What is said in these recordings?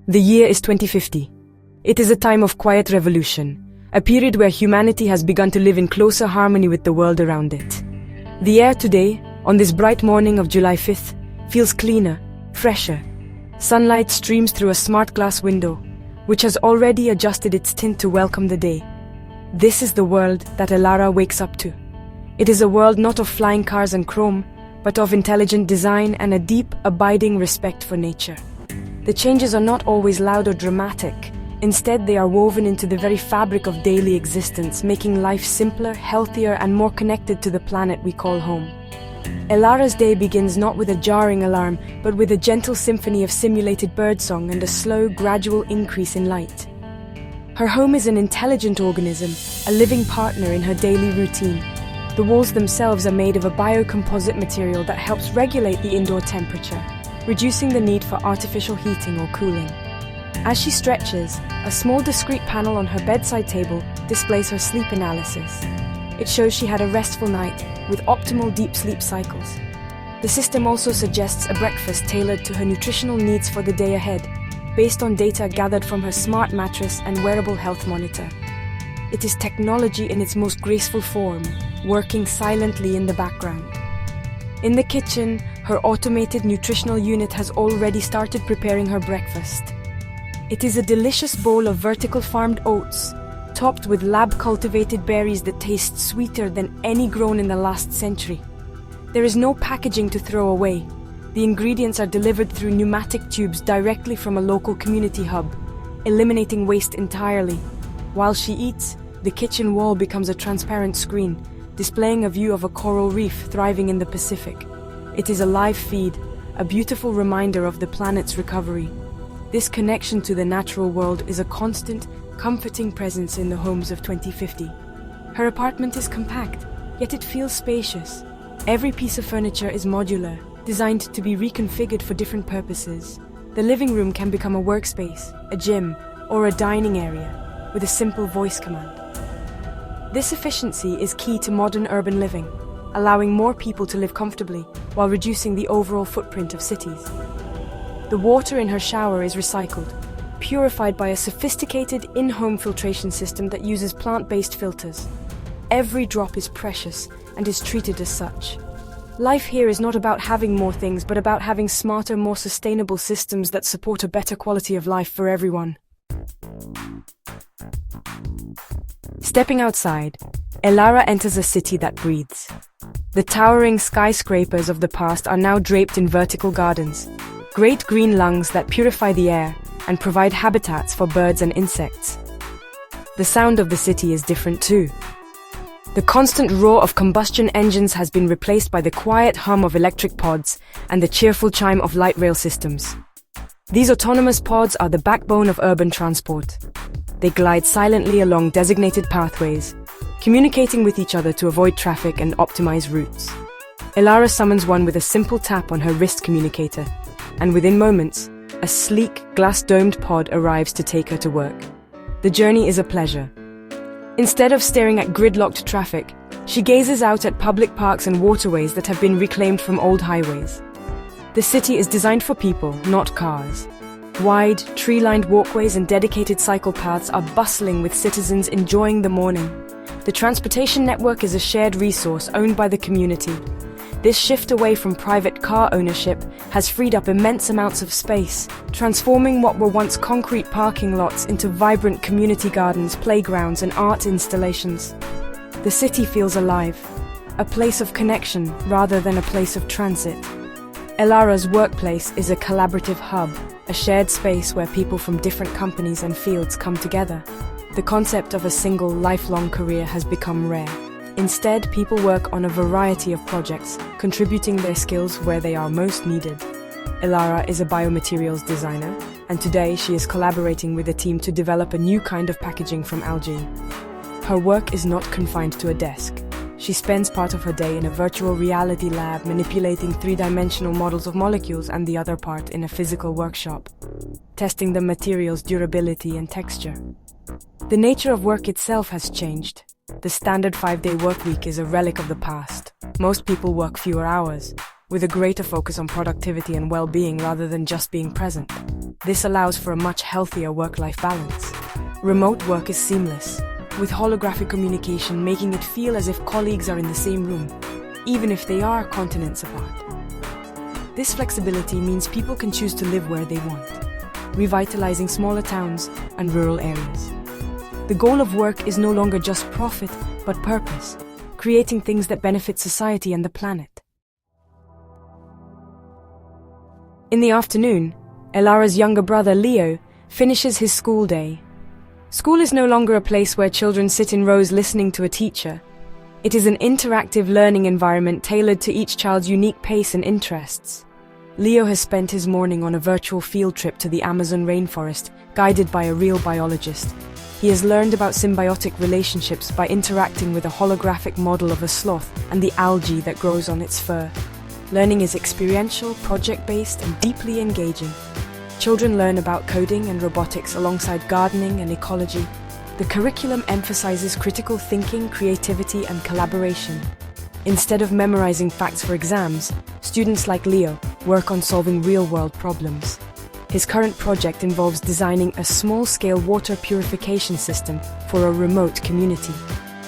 The year is 2050. It is a time of quiet revolution, a period where humanity has begun to live in closer harmony with the world around it. The air today, on this bright morning of July 5th, feels cleaner, fresher. Sunlight streams through a smart glass window, which has already adjusted its tint to welcome the day. This is the world that Elara wakes up to. It is a world not of flying cars and chrome, but of intelligent design and a deep, abiding respect for nature. The changes are not always loud or dramatic. Instead, they are woven into the very fabric of daily existence, making life simpler, healthier, and more connected to the planet we call home. Elara's day begins not with a jarring alarm, but with a gentle symphony of simulated birdsong and a slow, gradual increase in light. Her home is an intelligent organism, a living partner in her daily routine. The walls themselves are made of a biocomposite material that helps regulate the indoor temperature, reducing the need for artificial heating or cooling. As she stretches, a small discrete panel on her bedside table displays her sleep analysis. It shows she had a restful night, with optimal deep sleep cycles. The system also suggests a breakfast tailored to her nutritional needs for the day ahead, based on data gathered from her smart mattress and wearable health monitor. It is technology in its most graceful form, working silently in the background. In the kitchen, her automated nutritional unit has already started preparing her breakfast. It is a delicious bowl of vertical farmed oats, topped with lab-cultivated berries that taste sweeter than any grown in the last century. There is no packaging to throw away. The ingredients are delivered through pneumatic tubes directly from a local community hub, eliminating waste entirely. While she eats, the kitchen wall becomes a transparent screen, displaying a view of a coral reef thriving in the Pacific. It is a live feed, a beautiful reminder of the planet's recovery. This connection to the natural world is a constant, comforting presence in the homes of 2050. Her apartment is compact, yet it feels spacious. Every piece of furniture is modular, designed to be reconfigured for different purposes. The living room can become a workspace, a gym, or a dining area, with a simple voice command. This efficiency is key to modern urban living, allowing more people to live comfortably while reducing the overall footprint of cities. The water in her shower is recycled, purified by a sophisticated in-home filtration system that uses plant-based filters. Every drop is precious and is treated as such. Life here is not about having more things, but about having smarter, more sustainable systems that support a better quality of life for everyone. Stepping outside, Elara enters a city that breathes. The towering skyscrapers of the past are now draped in vertical gardens, great green lungs that purify the air and provide habitats for birds and insects. The sound of the city is different too. The constant roar of combustion engines has been replaced by the quiet hum of electric pods and the cheerful chime of light rail systems. These autonomous pods are the backbone of urban transport. They glide silently along designated pathways, communicating with each other to avoid traffic and optimize routes. Elara summons one with a simple tap on her wrist communicator, and within moments, a sleek, glass-domed pod arrives to take her to work. The journey is a pleasure. Instead of staring at gridlocked traffic, she gazes out at public parks and waterways that have been reclaimed from old highways. The city is designed for people, not cars. Wide, tree-lined walkways and dedicated cycle paths are bustling with citizens enjoying the morning. The transportation network is a shared resource owned by the community. This shift away from private car ownership has freed up immense amounts of space, transforming what were once concrete parking lots into vibrant community gardens, playgrounds, and art installations. The city feels alive, a place of connection rather than a place of transit. Elara's workplace is a collaborative hub, a shared space where people from different companies and fields come together. The concept of a single, lifelong career has become rare. Instead, people work on a variety of projects, contributing their skills where they are most needed. Elara is a biomaterials designer, and today she is collaborating with a team to develop a new kind of packaging from algae. Her work is not confined to a desk. She spends part of her day in a virtual reality lab manipulating three-dimensional models of molecules and the other part in a physical workshop, testing the material's durability and texture. The nature of work itself has changed. The standard 5-day workweek is a relic of the past. Most people work fewer hours, with a greater focus on productivity and well-being rather than just being present. This allows for a much healthier work-life balance. Remote work is seamless, with holographic communication making it feel as if colleagues are in the same room, even if they are continents apart. This flexibility means people can choose to live where they want, revitalizing smaller towns and rural areas. The goal of work is no longer just profit, but purpose, creating things that benefit society and the planet. In the afternoon, Elara's younger brother, Leo, finishes his school day. School is no longer a place where children sit in rows listening to a teacher. It is an interactive learning environment tailored to each child's unique pace and interests. Leo has spent his morning on a virtual field trip to the Amazon rainforest, guided by a real biologist. He has learned about symbiotic relationships by interacting with a holographic model of a sloth and the algae that grows on its fur. Learning is experiential, project-based, and deeply engaging. Children learn about coding and robotics alongside gardening and ecology. The curriculum emphasizes critical thinking, creativity, and collaboration. Instead of memorizing facts for exams, students like Leo work on solving real-world problems. His current project involves designing a small-scale water purification system for a remote community.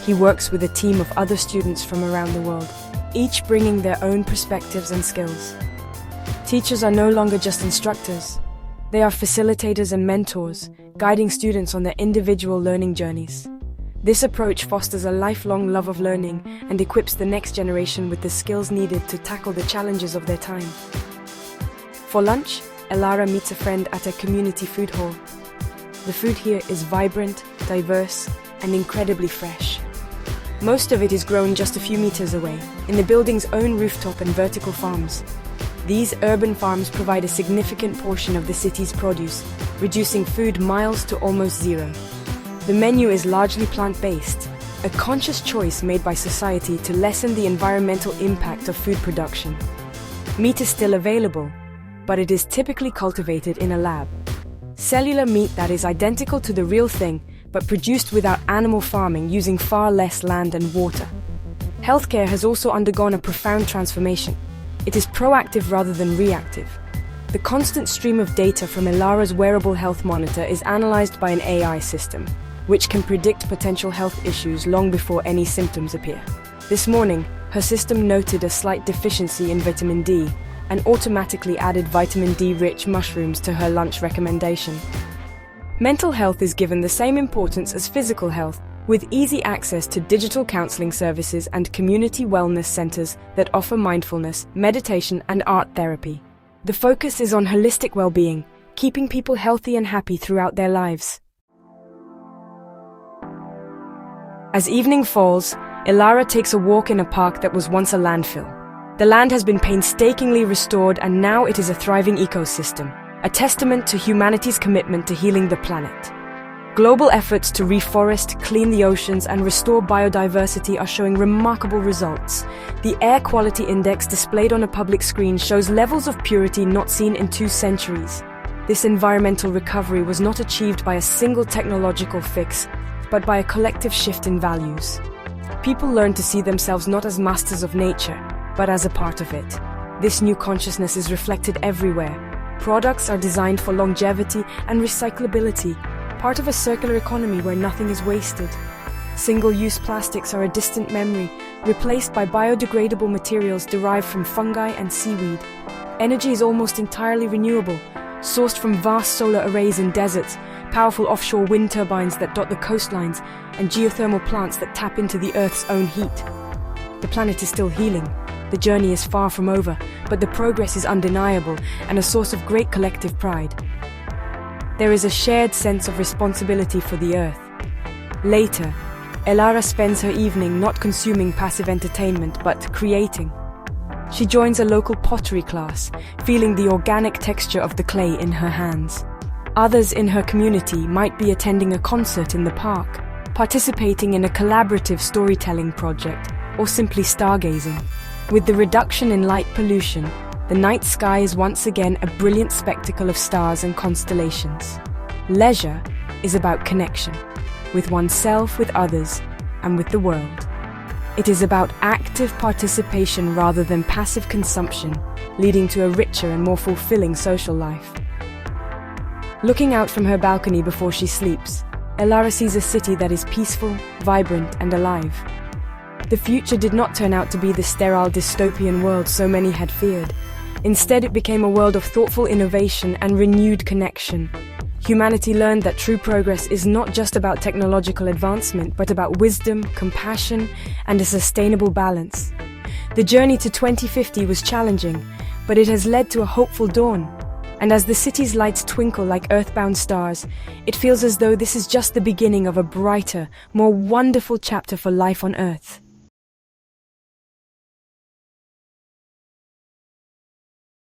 He works with a team of other students from around the world, each bringing their own perspectives and skills. Teachers are no longer just instructors. They are facilitators and mentors, guiding students on their individual learning journeys. This approach fosters a lifelong love of learning and equips the next generation with the skills needed to tackle the challenges of their time. For lunch, Elara meets a friend at a community food hall. The food here is vibrant, diverse, and incredibly fresh. Most of it is grown just a few meters away, in the building's own rooftop and vertical farms. These urban farms provide a significant portion of the city's produce, reducing food miles to almost zero. The menu is largely plant-based, a conscious choice made by society to lessen the environmental impact of food production. Meat is still available, but it is typically cultivated in a lab. Cellular meat that is identical to the real thing, but produced without animal farming using far less land and water. Healthcare has also undergone a profound transformation. It is proactive rather than reactive. The constant stream of data from Elara's wearable health monitor is analyzed by an AI system, which can predict potential health issues long before any symptoms appear. This morning, her system noted a slight deficiency in vitamin D and automatically added vitamin D-rich mushrooms to her lunch recommendation. Mental health is given the same importance as physical health, with easy access to digital counseling services and community wellness centers that offer mindfulness, meditation, and art therapy. The focus is on holistic well-being, keeping people healthy and happy throughout their lives. As evening falls, Elara takes a walk in a park that was once a landfill. The land has been painstakingly restored and now it is a thriving ecosystem, a testament to humanity's commitment to healing the planet. Global efforts to reforest, clean the oceans, and restore biodiversity are showing remarkable results. The air quality index displayed on a public screen shows levels of purity not seen in 2 centuries. This environmental recovery was not achieved by a single technological fix, but by a collective shift in values. People learn to see themselves not as masters of nature, but as a part of it. This new consciousness is reflected everywhere. Products are designed for longevity and recyclability, part of a circular economy where nothing is wasted. Single-use plastics are a distant memory, replaced by biodegradable materials derived from fungi and seaweed. Energy is almost entirely renewable, sourced from vast solar arrays in deserts, powerful offshore wind turbines that dot the coastlines, and geothermal plants that tap into the Earth's own heat. The planet is still healing. The journey is far from over, but the progress is undeniable and a source of great collective pride. There is a shared sense of responsibility for the Earth. Later, Elara spends her evening not consuming passive entertainment, but creating. She joins a local pottery class, feeling the organic texture of the clay in her hands. Others in her community might be attending a concert in the park, participating in a collaborative storytelling project, or simply stargazing. With the reduction in light pollution, the night sky is once again a brilliant spectacle of stars and constellations. Leisure is about connection, with oneself, with others, and with the world. It is about active participation rather than passive consumption, leading to a richer and more fulfilling social life. Looking out from her balcony before she sleeps, Elara sees a city that is peaceful, vibrant, and alive. The future did not turn out to be the sterile dystopian world so many had feared. Instead, it became a world of thoughtful innovation and renewed connection. Humanity learned that true progress is not just about technological advancement, but about wisdom, compassion, and a sustainable balance. The journey to 2050 was challenging, but it has led to a hopeful dawn. And as the city's lights twinkle like earthbound stars, it feels as though this is just the beginning of a brighter, more wonderful chapter for life on Earth.